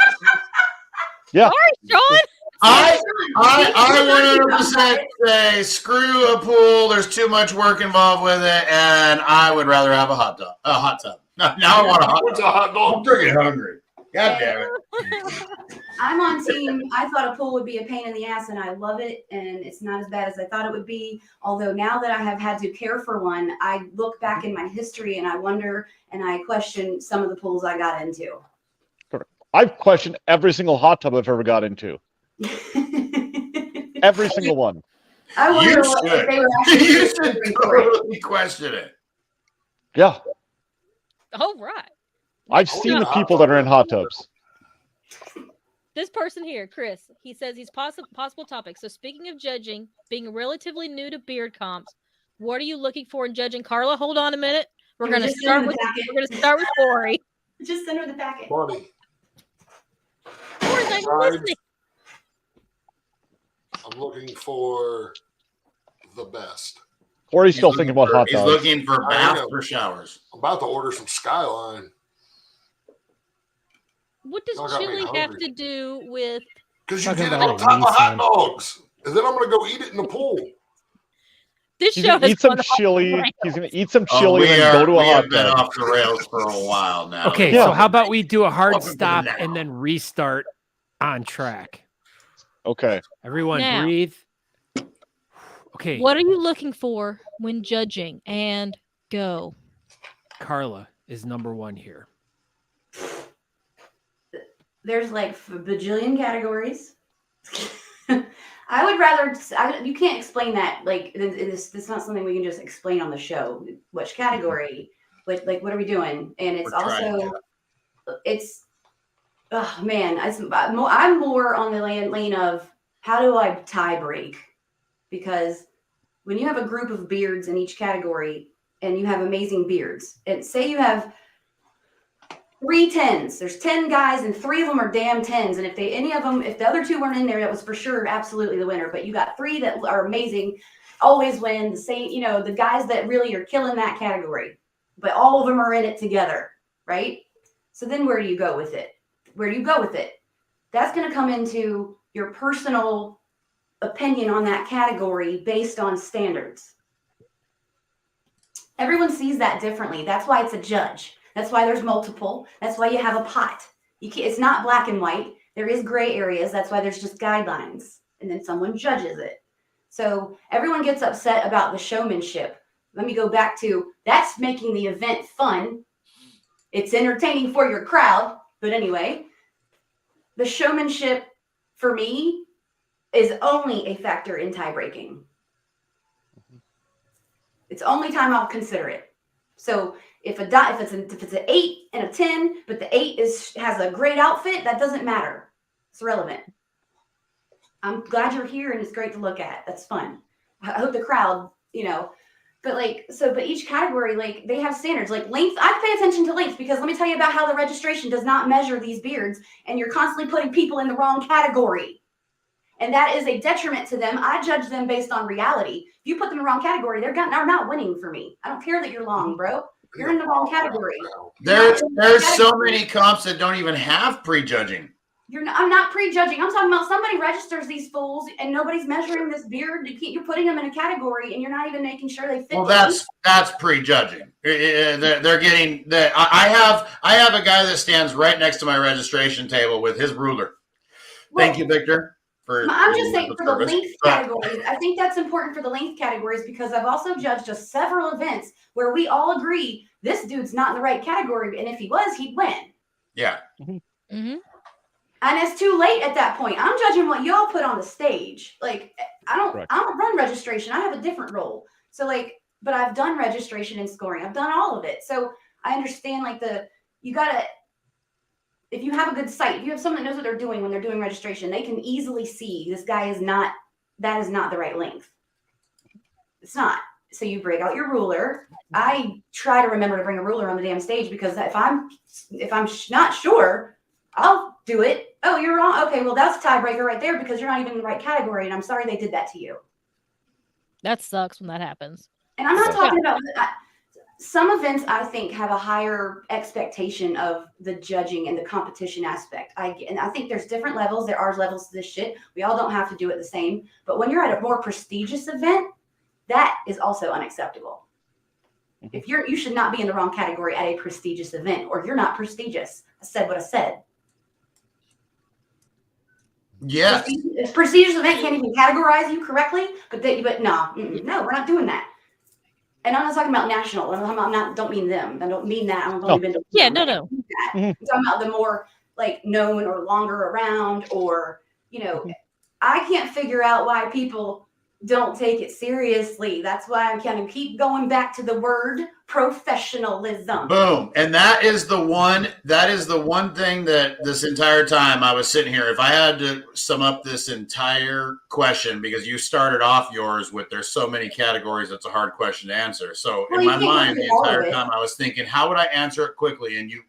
Yeah. Sean. I 100% say screw a pool. There's too much work involved with it, and I would rather have a hot tub. Now I want a hot What's dog. a hot I'm dog? freaking hungry. God damn it. I'm on team. I thought a pool would be a pain in the ass, and I love it. And it's not as bad as I thought it would be. Although now that I have had to care for one, I look back in my history and I wonder and I question some of the pools I got into. I've questioned every single hot tub I've ever got into. Every single one. I wonder You what should. if they were actually You should considering for it. totally question it. Yeah. Oh, right. I've Oh, seen yeah, the hot people that tub. are in hot tubs. This person here, Chris, he says he's possible topics. So speaking of judging, being relatively new to beard comps, what are you looking for in judging? Carla, hold on a minute. We're gonna Just start send with the packet. we're gonna start with Corey. Just send her the packet. Buddy, Corey's not even Right. listening. I'm looking for the best. Corey's still thinking about hot He's dogs. looking for I baths know. or showers. I'm about to order some Skyline What does Y'all got me chili have hungry. to do with because you Talking get it about on a top of hot Nissan. dogs, and then I'm gonna go eat it in the pool. this He's show? gonna Has eat some gone off the chili. rails. He's gonna eat some chili and we then go to a have hot been tub. off the rails for a while now. Okay, Yeah. so how about we do a hard Welcome to the stop now. and then restart on track? Okay. Everyone Now. breathe. Okay, What are you looking for when judging? And go. Carla is number one here. There's like a bajillion categories. I would rather. You can't explain that. Like it's not something we can just explain on the show. Which category? What are we doing? And it's We're trying also, it's. Oh man, I'm more on the lane of how do I tie break? Because when you have a group of beards in each category and you have amazing beards, and say you have 3 10s, there's 10 guys and 3 of them are damn 10s. And if the other 2 weren't in there, that was for sure absolutely the winner. But you got 3 that are amazing, always win. The same, the guys that really are killing that category, but all of them are in it together, right? So then where do you go with it? Where do you go with it? That's going to come into your personal opinion on that category based on standards. Everyone sees that differently. That's why it's a judge. That's why there's multiple. That's why you have a pot. It's not black and white. There is gray areas. That's why there's just guidelines. And then someone judges it. So everyone gets upset about the showmanship. Let me go back to that's making the event fun. It's entertaining for your crowd. But anyway, the showmanship for me is only a factor in tie breaking. It's only time I'll consider it. So if it's an 8 and a 10, but the 8 has a great outfit, that doesn't matter. It's irrelevant. I'm glad you're here and it's great to look at. That's fun. I hope the crowd, but each category, they have standards. Like length, I pay attention to length because let me tell you about how the registration does not measure these beards, and you're constantly putting people in the wrong category. And that is a detriment to them. I judge them based on reality. If you put them in the wrong category, they're not winning for me. I don't care that you're long, bro. You're in the wrong category. There's so many comps that don't even have prejudging. I'm not prejudging. I'm talking about somebody registers these fools and nobody's measuring this beard. You're putting them in a category and you're not even making sure they fit. Well, that's prejudging. They're getting that. I have a guy that stands right next to my registration table with his ruler. Thank you, Victor. I'm just saying for the length categories, I think that's important for the length categories because I've also judged several events where we all agree this dude's not in the right category, and if he was, he'd win. Yeah. Mm-hmm. And it's too late at that point. I'm judging what y'all put on the stage. Like I don't run registration. I have a different role. So but I've done registration and scoring. I've done all of it. So I understand if you have a good site, if you have someone that knows what they're doing when they're doing registration, they can easily see that is not the right length. It's not. So you break out your ruler. I try to remember to bring a ruler on the damn stage because if I'm not sure, I'll do it. Oh, you're wrong. Okay, well that's a tiebreaker right there because you're not even in the right category, and I'm sorry they did that to you. That sucks when that happens. And I'm not talking about some events. I think have a higher expectation of the judging and the competition aspect. And I think there's different levels. There are levels to this shit. We all don't have to do it the same. But when you're at a more prestigious event, that is also unacceptable. If you should not be in the wrong category at a prestigious event, or you're not prestigious. I said what I said. Yeah. A prestigious event can't even categorize you correctly, but no, we're not doing that. And I'm not talking about national. Don't mean them. I don't mean that. I'm only been to. Yeah, no. I'm talking about the more known or longer around, or I can't figure out why people don't take it seriously. That's why I'm kind of keep going back to the word professionalism. Boom. And that is the one thing that this entire time I was sitting here, if I had to sum up this entire question, because you started off yours with there's so many categories, it's a hard question to answer. So in my mind, the entire time I was thinking, how would I answer it quickly? And you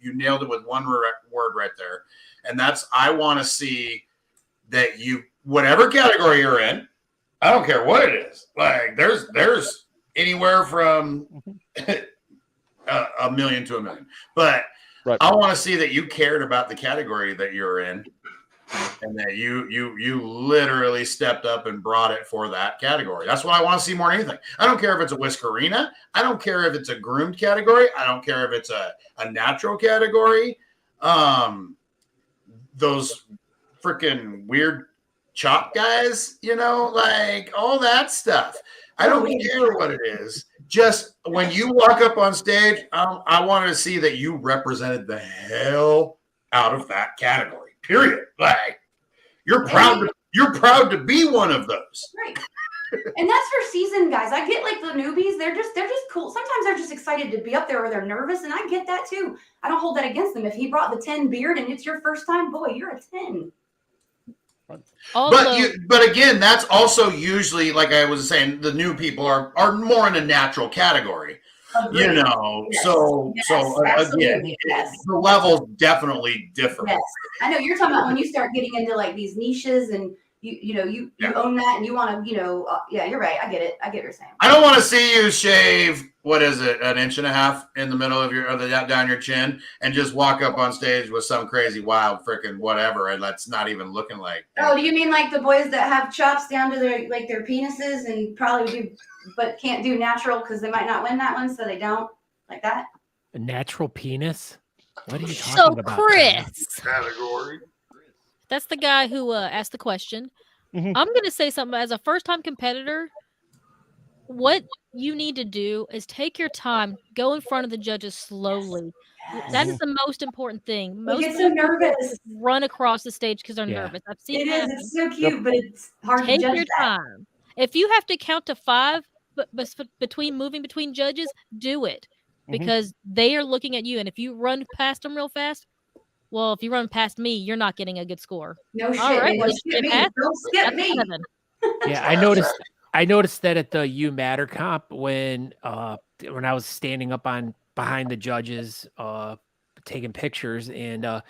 nailed it with one word right there. And that's, I want to see that whatever category you're in, I don't care what it is. There's anywhere from a million to a million. But right. I want to see that you cared about the category that you're in, and that you literally stepped up and brought it for that category. That's what I want to see more than anything. I don't care if it's a whiskerina. I don't care if it's a groomed category. I don't care if it's a natural category. Those freaking weird chop guys, all that stuff. I don't care what it is. Just when you walk up on stage, I wanted to see that you represented the hell out of that category. Period. You're proud to be one of those. Right. And that's for seasoned guys. I get the newbies. They're just cool. Sometimes they're just excited to be up there or they're nervous, and I get that too. I don't hold that against them. If he brought the 10 beard and it's your first time, boy, you're a 10. Also, but again, that's also usually, like I was saying, the new people are more in a natural category, Agreed. Yes. So again, yes. The level's definitely different. Yes, I know you're talking about when you start getting into these niches and you own that and you want to yeah, you're right. I get it. I get what you're saying. I don't want to see you shave, what is it, 1.5 inches in the middle of down your chin and just walk up on stage with some crazy wild freaking whatever, and that's not even looking like. Oh, do you mean the boys that have chops down to their penises and probably but can't do natural because they might not win that one, so they don't like that? A natural penis? What are you talking about? So Chris, category. That's the guy who asked the question. Mm-hmm. I'm going to say something as a first-time competitor. What you need to do is take your time, go in front of the judges slowly. Yes. That is the most important thing. Most get so nervous. Run across the stage because they're nervous. I've seen it. It's so cute, but it's hard take to judge your time. If you have to count to 5 moving between judges, do it because they are looking at you. And if you run past them real fast, Well, if you run past me, you're not getting a good score. No shit. All right, man. well, Don't you skip get me. past Don't skip That's me. 7. Yeah, I noticed that at the You Matter comp when I was standing up behind the judges taking pictures, and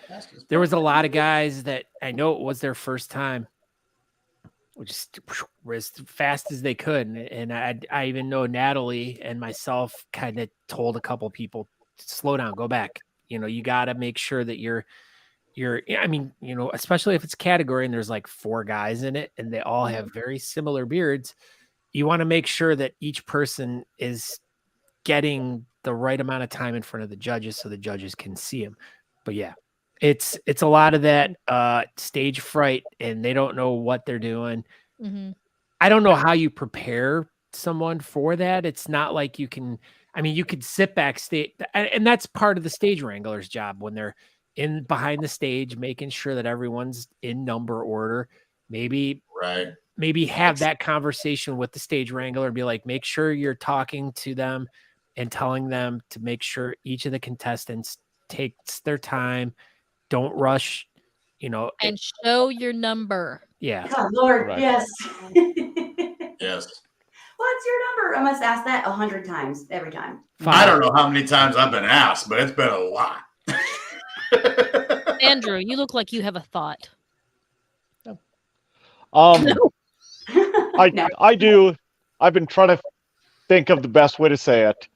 there was a lot of guys that I know it was their first time, just as fast as they could, and I even know Natalie and myself kind of told a couple people, slow down, go back. You got to make sure that you're I mean, especially if it's category and there's like 4 guys in it and they all have very similar beards, you want to make sure that each person is getting the right amount of time in front of the judges so the judges can see them. But yeah, it's a lot of that stage fright, and they don't know what they're doing. Mm-hmm. I don't know how you prepare someone for that. It's not like you can, I mean, you could sit backstage, and that's part of the stage wrangler's job when they're in behind the stage, making sure that everyone's in number order. Maybe have that conversation with the stage wrangler and be like, make sure you're talking to them and telling them to make sure each of the contestants takes their time. Don't rush, And show your number. Yeah. God, Lord, Right. yes. Yes. What's your number? I must ask that 100 times every time. 5. I don't know how many times I've been asked, but it's been a lot. Andrew, you look like you have a thought. No. I do. I've been trying to think of the best way to say it.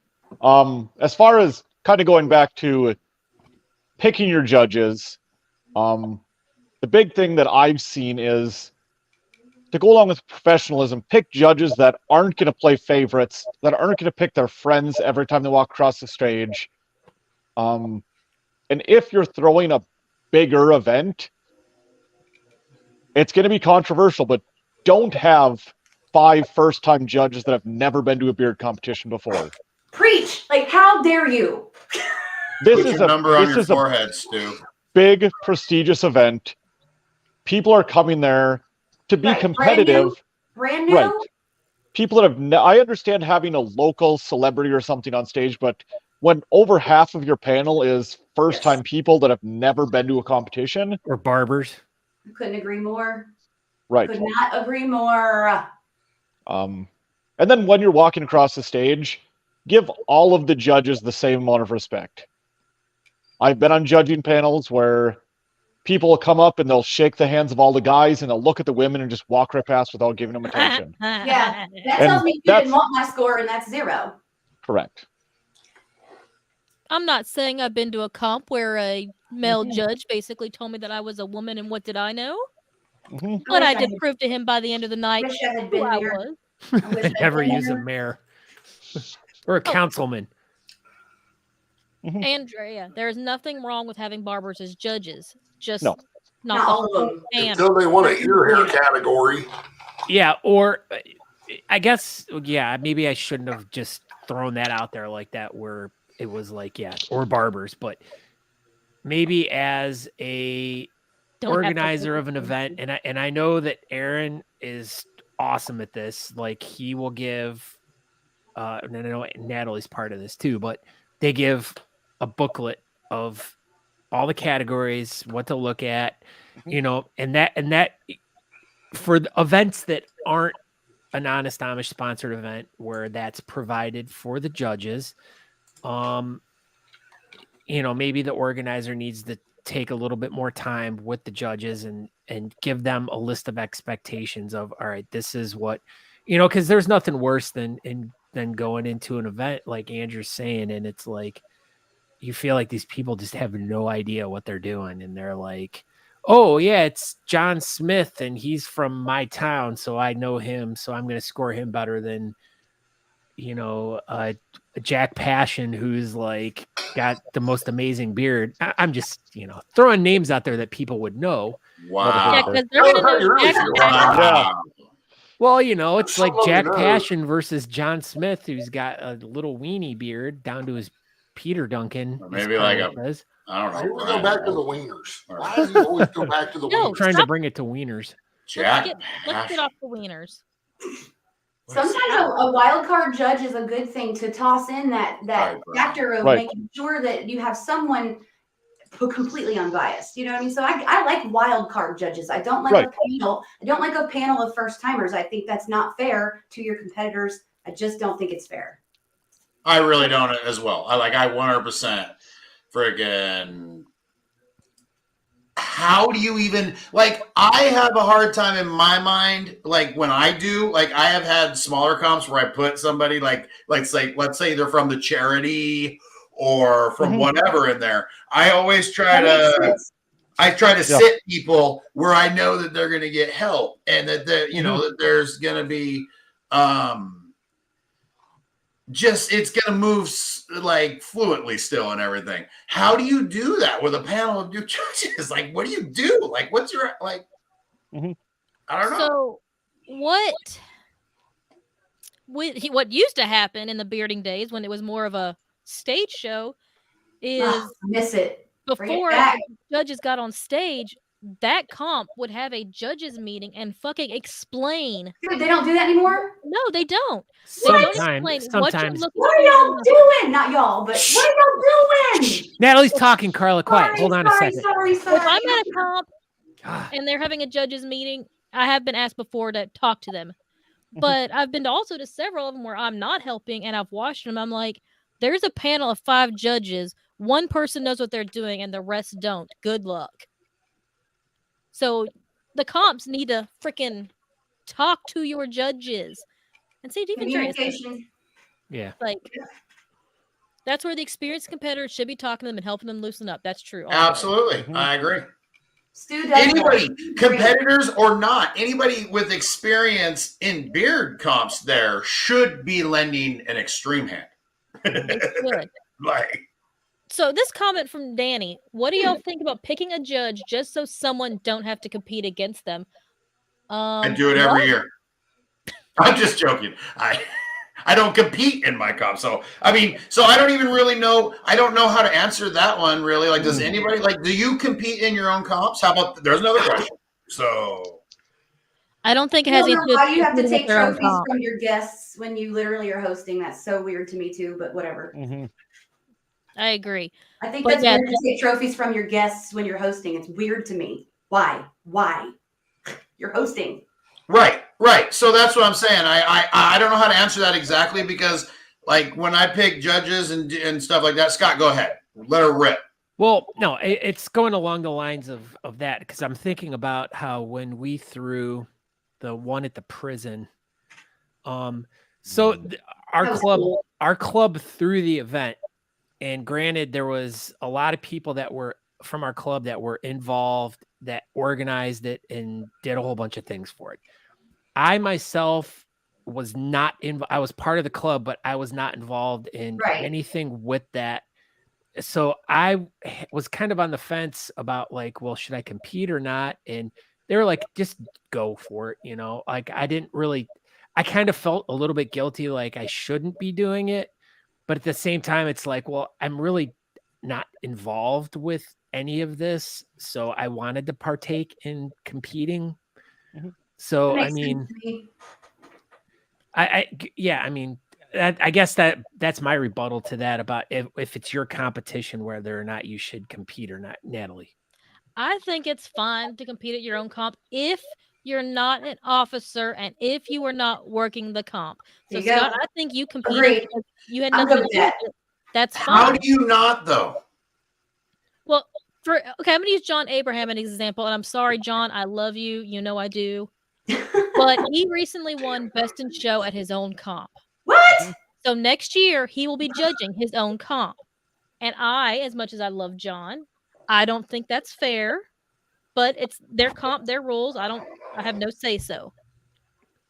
As far as kind of going back to picking your judges, the big thing that I've seen is to go along with professionalism, pick judges that aren't going to play favorites, that aren't going to pick their friends every time they walk across the stage. And if you're throwing a bigger event, it's going to be controversial, but don't have 5 first-time judges that have never been to a beard competition before. Preach! Like, how dare you? Put your number on your forehead, Stu. Big, prestigious event. People are coming there to be competitive. Brand new? Right. People that have... I understand having a local celebrity or something on stage, but when over half of your panel is first-time people that have never been to a competition... Or barbers. Couldn't agree more. Right. Could not agree more. And then when you're walking across the stage, give all of the judges the same amount of respect. I've been on judging panels where people will come up and they'll shake the hands of all the guys and they'll look at the women and just walk right past without giving them attention. Yeah, that tells me you didn't want my score, and that's 0. Correct. I'm not saying I've been to a comp where a male judge basically told me that I was a woman, and what did I know? But I did prove to him by the end of the night wish I had who been I there. was. I never use a mayor or a councilman. Andrea, there is nothing wrong with having barbers as judges. Just No. not all the of whole them. panel. Until they want an ear hair category. Yeah, or I guess, yeah, maybe I shouldn't have just thrown that out there like that where it was like, yeah, or barbers, but maybe as a organizer of an event, and I know that Aaron is awesome at this. Like he will give, and I know Natalie's part of this too, but they give a booklet of all the categories, what to look at, and that for the events that aren't an Honest Amish sponsored event where that's provided for the judges, maybe the organizer needs to take a little bit more time with the judges and give them a list of expectations of, all right, this is what, because there's nothing worse than going into an event like Andrew's saying, and it's like, you feel like these people just have no idea what they're doing. And they're like, oh yeah, it's John Smith and he's from my town, so I know him, so I'm going to score him better than, Jack Passion, who's like got the most amazing beard. I'm just, throwing names out there that people would know. Wow. Yeah, because they're going to know Jack Passion. Wow. Well, it's like Jack Passion versus John Smith, who's got a little weenie beard down to his Peter Duncan. Or maybe like I don't know. Go back to the wieners. Why do you always go back to the No, wieners? Trying to bring it to wieners. Jack. Let's get off the wieners. Sometimes a wild card judge is a good thing to toss in that Right, factor of Right. making sure that you have someone completely unbiased. You know what I mean? So I like wild card judges. I don't like Right. a panel. I don't like a panel of first timers. I think that's not fair to your competitors. I just don't think it's fair. I really don't as well. I 100% friggin'. How do you even I have a hard time in my mind, when I do, I have had smaller comps where I put somebody let's say they're from the charity or from whatever in there. I always try to sit people where I know that they're going to get help and that that there's going to be it's going to move fluently still and everything. How do you do that with a panel of new judges? What do you do? What's your I don't know. So what used to happen in the bearding days when it was more of a stage show is I miss it. before back. judges got on stage, that comp would have a judges meeting and fucking explain. Dude, they don't do that anymore? No, they don't. They don't explain what you're Sometimes. looking What are y'all doing? Not y'all, but what are y'all doing? Natalie's talking, Carla. Quiet. Sorry, Hold on a second. Sorry. If I'm at a comp God. and they're having a judges meeting, I have been asked before to talk to them. But I've been also to several of them where I'm not helping and I've watched them. I'm like, there's a panel of 5 judges. One person knows what they're doing and the rest don't. Good luck. So the comps need to freaking talk to your judges. And see, even Communication. Yeah. That's where the experienced competitors should be talking to them and helping them loosen up. That's true. Absolutely. I agree. Stu does Anybody, that. competitors or not, anybody with experience in beard comps there should be lending an extreme hand. They should. Like, So this comment from Danny, what do y'all think about picking a judge just so someone don't have to compete against them? I do it every year. I'm just joking. I don't compete in my comp. So, I mean, so I don't even really know. I don't know how to answer that one, really. Like, does anybody, like, do you compete in your own comps? How about, there's another question. So, I don't think it I has don't anything know to why you have to do with take their own trophies comp. from your guests when you literally are hosting. That's so weird to me too, but whatever. I agree. I think But that's yeah, weird to take trophies from your guests when you're hosting. It's weird to me. Why? You're hosting. right. So that's what I'm saying. I don't know how to answer that exactly because, like, when I pick judges and stuff like that, Scott, go ahead. Let her rip. Well, no, it's going along the lines of that because I'm thinking about how when we threw the one at the prison, our That was club, cool. our club threw the event, and granted, there was a lot of people that were from our club that were involved, that organized it and did a whole bunch of things for it. I myself was not I was part of the club, but I was not involved in Right. anything with that. So I was kind of on the fence about, like, well, should I compete or not? And they were like, just go for it. You know, like, I kind of felt a little bit guilty, like I shouldn't be doing it. But at the same time, it's like, well, I'm really not involved with any of this. So I wanted to partake in competing. So, That I makes mean, sense to me. I mean, I guess that's my rebuttal to that about if it's your competition, whether or not you should compete or not, Natalie. I think it's fine to compete at your own comp if you're not an officer and if you are not working the comp. So, There you go. Scott, I think you competed Agreed. because you had I'm nothing good to with do that. with it. That's How fine. do you not, though? Well, I'm going to use John Abraham as an example, and I'm sorry, John, I love you. You know I do. But he recently won Best in Show at his own comp. What? So next year, he will be judging his own comp. And I, as much as I love John, I don't think that's fair. But it's their comp, their rules. I have no say so.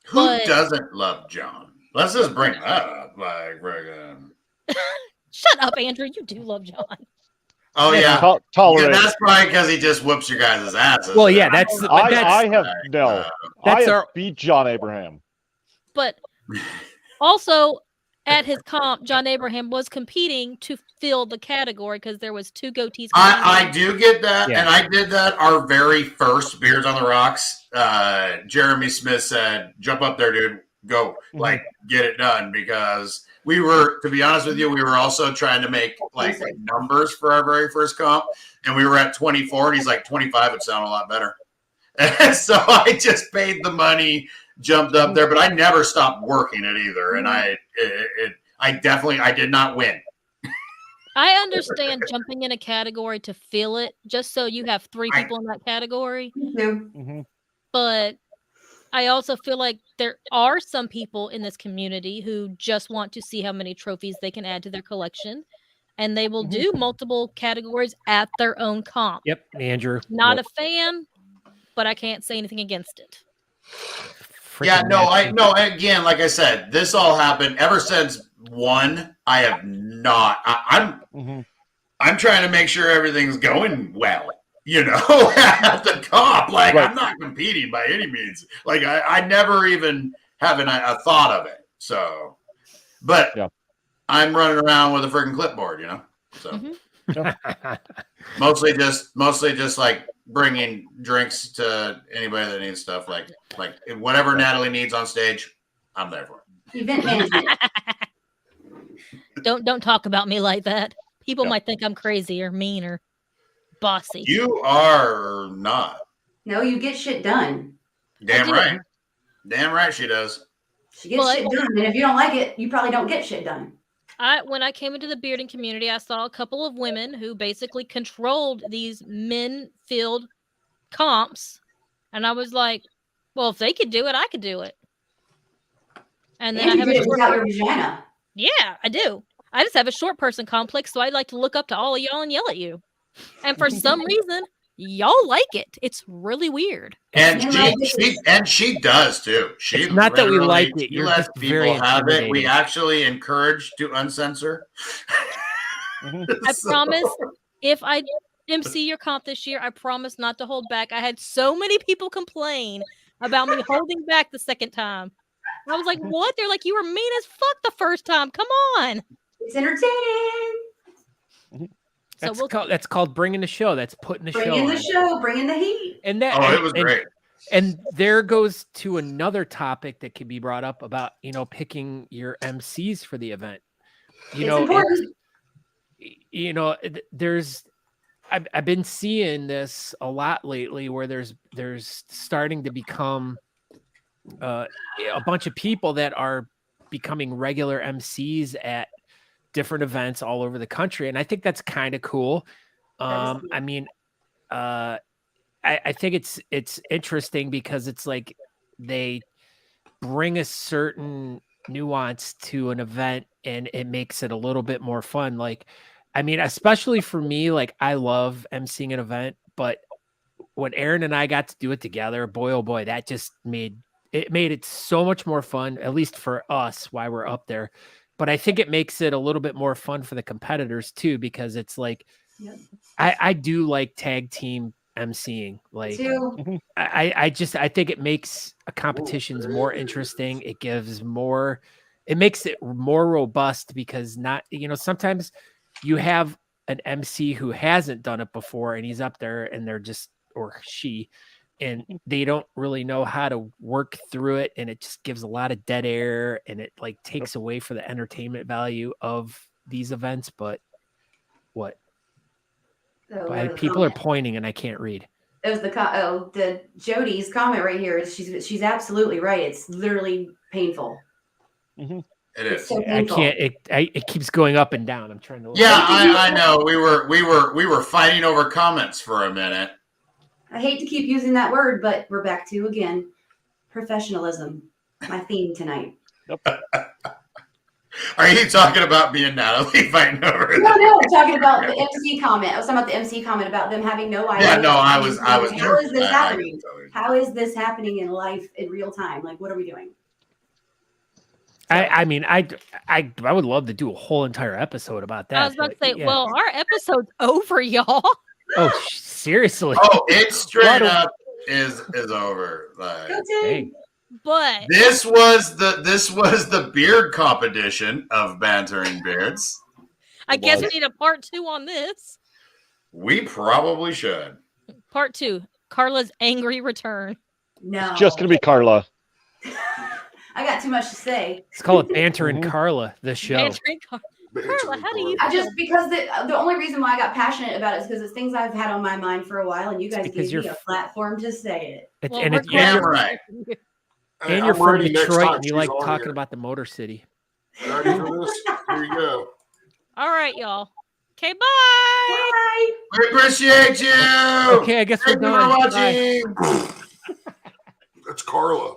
Who doesn't love John? Let's just bring that up. Like, friggin'. Shut up, Andrew. You do love John. Oh, yeah. Tolerate. Yeah, that's probably because he just whoops your guys' asses. Well, yeah, that's I have beat John Abraham. But also at his comp, John Abraham was competing to fill the category because there was 2 goatees. I do get that, Yeah. and I did that our very first Beards on the Rocks. Jeremy Smith said, jump up there, dude. Go. Like, get it done, because we were, to be honest with you, we were also trying to make like numbers for our very first comp, and we were at 24, and he's like 25 would sound a lot better. And so I just paid the money, jumped up there, but I never stopped working it either, and I did not win. I understand jumping in a category to fill it, just so you have 3 people in that category. But I also feel like there are some people in this community who just want to see how many trophies they can add to their collection, and they will do multiple categories at their own comp. Yep, Andrew. Not a fan, but I can't say anything against it. Again, like I said, this all happened ever since 1. I have not. I'm trying to make sure everything's going well. At the comp, like I'm not competing by any means. Like I never even having a thought of it. So, but I'm running around with a freaking clipboard, So mostly just like bringing drinks to anybody that needs stuff. Like whatever Natalie needs on stage, I'm there for it. Event management. Don't talk about me like that. People might think I'm crazy or mean or bossy. You are not. No, you get shit done. Damn right. Damn right she does. She gets shit done. And if you don't like it, you probably don't get shit done. When I came into the bearding community, I saw a couple of women who basically controlled these men-filled comps. And I was like, well, if they could do it, I could do it. And then I have it without your vagina. Yeah, I do. I just have a short person complex, so I'd like to look up to all of y'all and yell at you. And for some reason, y'all like it. It's really weird. And she does too. She not that we like it. You let people have it. We actually encourage to uncensor. I promise, if I MC your comp this year, I promise not to hold back. I had so many people complain about me holding back the second time. I was like, what? They're like, you were mean as fuck the first time. Come on. It's entertaining. That's called bringing the show. That's putting the show. Bringing the show. Bringing the heat. And it was great. And there goes to another topic that can be brought up about picking your MCs for the event. Important. I've been seeing this a lot lately, where there's starting to become a bunch of people that are becoming regular MCs at different events all over the country. And I think that's kind of cool. I think it's interesting because it's like they bring a certain nuance to an event and it makes it a little bit more fun. Like, especially for me, like I love emceeing an event, but when Aaron and I got to do it together, boy, oh boy, that just made it so much more fun, at least for us while we're up there. But I think it makes it a little bit more fun for the competitors too, because it's like, I do like tag team emceeing. Like, I think it makes a competitions more interesting. It makes it more robust because sometimes you have an MC who hasn't done it before and he's up there and they're just, or she, and they don't really know how to work through it, and it just gives a lot of dead air, and it like takes away for the entertainment value of these events. But what? People are pointing, and I can't read. It was the Jody's comment right here. She's absolutely right. It's literally painful. It is. So I can't. It keeps going up and down. I'm trying to. Yeah, I know. We were fighting over comments for a minute. I hate to keep using that word, but we're back to, again, professionalism. My theme tonight. Are you talking about me and Natalie fighting over it? No, I'm talking about the MC comment. I was talking about the MC comment about them having no idea. Yeah, no, I was. How is this happening? How is this happening in life in real time? Like, what are we doing? I would love to do a whole entire episode about that. I was about to say, well, our episode's over, y'all. Oh, seriously? Oh, it straight up is over. Like, dang. But this was the beard competition of Banterin Beards. I guess we need a part 2 on this. We probably should. Part 2, Carla's angry return. No, Just gonna be Carla. I got too much to say. Let's call it Banterin Carla, the show. Banterin Carla, how do you I just because the only reason why I got passionate about it is because it's things I've had on my mind for a while, and you guys because gave me a platform to say it. Well, And we're it's glad damn right. Hey, and you're I'm from ready next Detroit, time and you she's like on talking here. about the Motor City. Ready for this? Here you go. All right, y'all. Okay, bye. Bye. We appreciate you. Okay, I guess we're Thank you for done. Bye. watching. That's Carla.